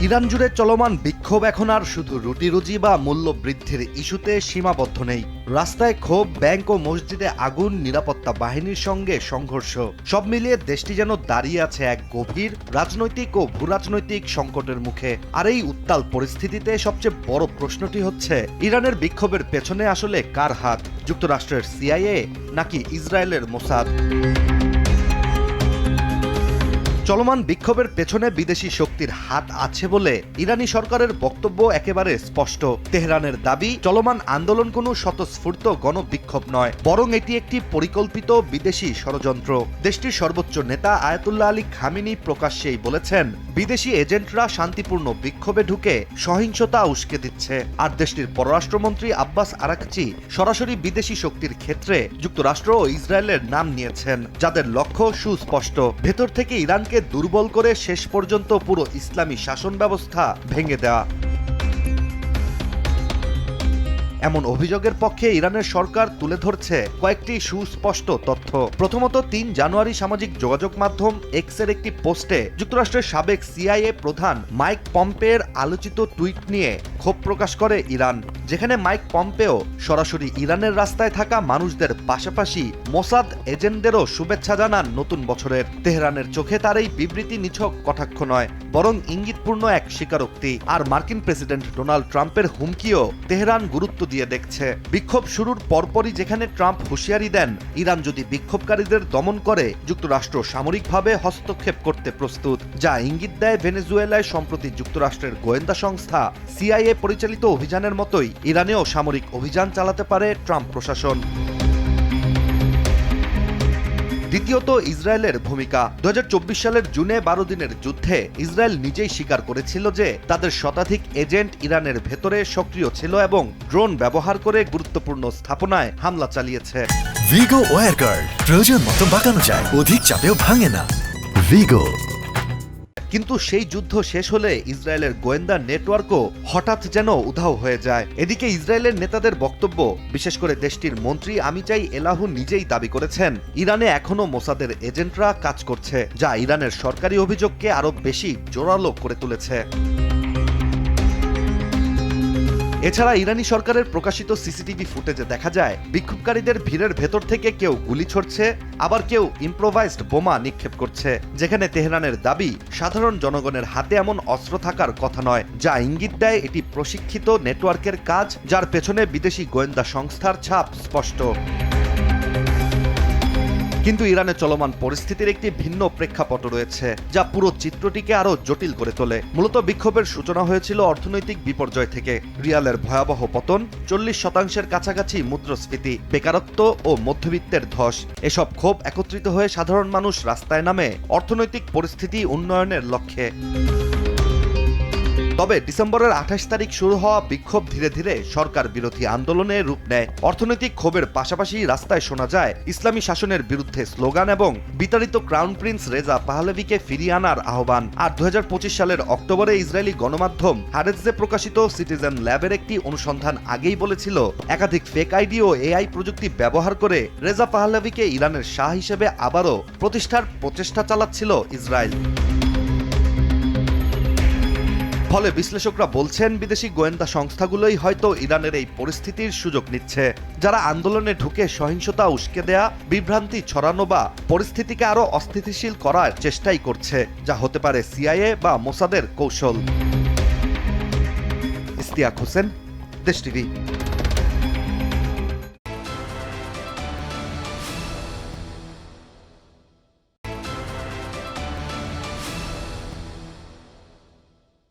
Iran জুড়ে চলমান বিক্ষোভ এখন আর শুধু রুটি-রুজি বা মূল্য বৃদ্ধির ইস্যুতে সীমাবদ্ধ নেই। রাস্তায় ক্ষোভ, ব্যাংক ও মসজিদে আগুন, নিরাপত্তা বাহিনীর সঙ্গে সংঘর্ষ, সব মিলিয়ে দেশটি যেন দাঁড়িয়ে আছে এক গভীর রাজনৈতিক ও ভূরাজনৈতিক সংকটের মুখে। আর এই উত্তাল পরিস্থিতিতে সবচেয়ে বড় প্রশ্নটি হচ্ছে, ইরানের বিক্ষোভের পেছনে আসলে কার হাত? যুক্তরাষ্ট্রের সিআইএ নাকি ইসরায়েলের মোসাদ? চলমান বিক্ষোভের পেছনে বিদেশি শক্তির হাত আছে বলে ইরানি সরকারের বক্তব্য একেবারে স্পষ্ট। তেহরানের দাবি, চলমান আন্দোলন কোনো স্বতঃস্ফূর্ত গণবিক্ষোভ নয়, বরং এটি একটি পরিকল্পিত বিদেশি ষড়যন্ত্র। দেশটির সর্বোচ্চ নেতা আয়াতুল্লাহ আলী খামেনি প্রকাশ্যেই বলেছেন, বিদেশি এজেন্টরা শান্তিপূর্ণ বিক্ষোভে ঢুকে সহিংসতা উস্কে দিচ্ছে। আর দেশটির পররাষ্ট্রমন্ত্রী আব্বাস আরাকচি সরাসরি বিদেশি শক্তির ক্ষেত্রে যুক্তরাষ্ট্র ও ইসরায়েলের নাম নিয়েছেন, যাদের লক্ষ্য সুস্পষ্ট, ভেতর থেকে ইরানকে দুর্বল করে শেষ পর্যন্ত পুরো ইসলামী শাসন ব্যবস্থা ভেঙে দেওয়া। এমন অভিযোগের পক্ষে ইরানের সরকার তুলে ধরছে কয়েকটি সুস্পষ্ট তথ্য। প্রথমত, ৩ জানুয়ারি সামাজিক যোগাযোগ মাধ্যম এক্সের একটি পোস্টে যুক্তরাষ্ট্রের সাবেক সিআইএ প্রধান মাইক পম্পের আলোচিত টুইট নিয়ে ক্ষোভ প্রকাশ করে ইরান, যেখানে মাইক পম্পেও সরাসরি ইরানের রাস্তায় থাকা মানুষদের পাশাপাশি মোসাদ এজেন্টদেরও শুভেচ্ছা জানান নতুন বছরের। তেহরানের চোখে তার এই বিবৃতি নিছক কটাক্ষ নয়, বরং ইঙ্গিতপূর্ণ এক স্বীকারোক্তি। আর মার্কিন প্রেসিডেন্ট ডোনাল্ড ট্রাম্পের হুমকিও তেহরান গুরুত্ব দিয়ে দেখছে। বিক্ষোভ শুরুর পরপরই যেখানে ট্রাম্প হুঁশিয়ারি দেন, ইরান যদি বিক্ষোভকারীদের দমন করে যুক্তরাষ্ট্র সামরিকভাবে হস্তক্ষেপ করতে প্রস্তুত, যা ইঙ্গিত দেয় ভেনেজুয়েলায় সম্প্রতি যুক্তরাষ্ট্রের গোয়েন্দা সংস্থা সিআইএ পরিচালিত অভিযানের মতোই ইরানেও সামরিক অভিযান চালাতে পারে ট্রাম্প প্রশাসন। দ্বিতীয়ত, ইসরায়েলের ভূমিকা। ২০২৪ সালের জুনে ১২ দিনের যুদ্ধে ইসরায়েল নিজেই স্বীকার করেছিল যে তাদের শতাধিক এজেন্ট ইরানের ভেতরে সক্রিয় ছিল এবং ড্রোন ব্যবহার করে গুরুত্বপূর্ণ স্থাপনায় হামলা চালিয়েছে। ভিগো ওয়্যারগার্ড প্রয়োজন মতো বাঁকানো যায়, অধিক চাপেও ভাঙে না। ভিগো। কিন্তু সেই যুদ্ধ শেষ হলে ইসরায়েলের গোয়েন্দা নেটওয়ার্কও হঠাৎ যেন উধাও হয়ে যায়। এদিকে ইসরায়েলের নেতাদের বক্তব্য, বিশেষ করে দেশটির মন্ত্রী আমিচাই এলাহু নিজেই দাবি করেছেন, ইরানে এখনও মোসাদের এজেন্টরা কাজ করছে, যা ইরানের সরকারি অভিযোগকে আরো বেশি জোরালো করে তুলেছে। এছাড়া ইরানি সরকারের প্রকাশিত সিসিটিভি ফুটেজে দেখা যায়, বিক্ষোভকারীদের ভিড়ের ভেতর থেকে কেউ গুলি ছড়ছে, আবার কেউ ইম্প্রোভাইজড বোমা নিক্ষেপ করছে, যেখানে তেহরানের দাবি সাধারণ জনগণের হাতে এমন অস্ত্র থাকার কথা নয়, যা ইঙ্গিত দেয় এটি প্রশিক্ষিত নেটওয়ার্কের কাজ, যার পেছনে বিদেশি গোয়েন্দা সংস্থার ছাপ স্পষ্ট। কিন্তু ইরানে চলমান পরিস্থিতির একটি ভিন্ন প্রেক্ষাপট রয়েছে, যা পুরো চিত্রটিকে আরো জটিল করে তোলে। মূলত বিক্ষোভের সূচনা হয়েছিল অর্থনৈতিক বিপর্যয় থেকে। রিয়ালের ভয়াবহ পতন, ৪০% কাছাকাছি মুদ্রাস্ফীতি, বেকারত্ব ও মধ্যবিত্তের ধস, এসব ক্ষোভ একত্রিত হয়ে সাধারণ মানুষ রাস্তায় নামে অর্থনৈতিক পরিস্থিতি উন্নয়নের লক্ষ্যে। তবে ডিসেম্বরের ২৮ তারিখ শুরু হওয়া বিক্ষোভ ধীরে ধীরে সরকার বিরোধী আন্দোলনে রূপ নেয়। অর্থনৈতিক ক্ষোভের পাশাপাশি রাস্তায় শোনা যায় ইসলামী শাসনের বিরুদ্ধে স্লোগান এবং বিতাড়িত ক্রাউন প্রিন্স রেজা পাহলেভিকে ফিরিয়ে আনার আহ্বান। আর ২০২৫ সালের অক্টোবরে ইসরায়েলি গণমাধ্যম হারেজে প্রকাশিত সিটিজেন ল্যাবের একটি অনুসন্ধান আগেই বলেছিল, একাধিক ফেক আইডি ও এআই প্রযুক্তি ব্যবহার করে রেজা পাহলেভিকে ইরানের শাহ হিসেবে আবারও প্রতিষ্ঠার প্রচেষ্টা চালাচ্ছিল ইসরায়েল। ফলে বিশ্লেষকরা বলছেন, বিদেশি গোয়েন্দা সংস্থাগুলোই হয়তো ইরানের এই পরিস্থিতির সুযোগ নিচ্ছে, যারা আন্দোলনে ঢুকে সহিংসতা উস্কে দেয়া, বিভ্রান্তি ছড়ানো বা পরিস্থিতিকে আরো অস্থিতিশীল করার চেষ্টাই করছে, যা হতে পারে সিআইএ বা মোসাদের কৌশল। ইশতিয়াক হোসেন, দেশ টিভি।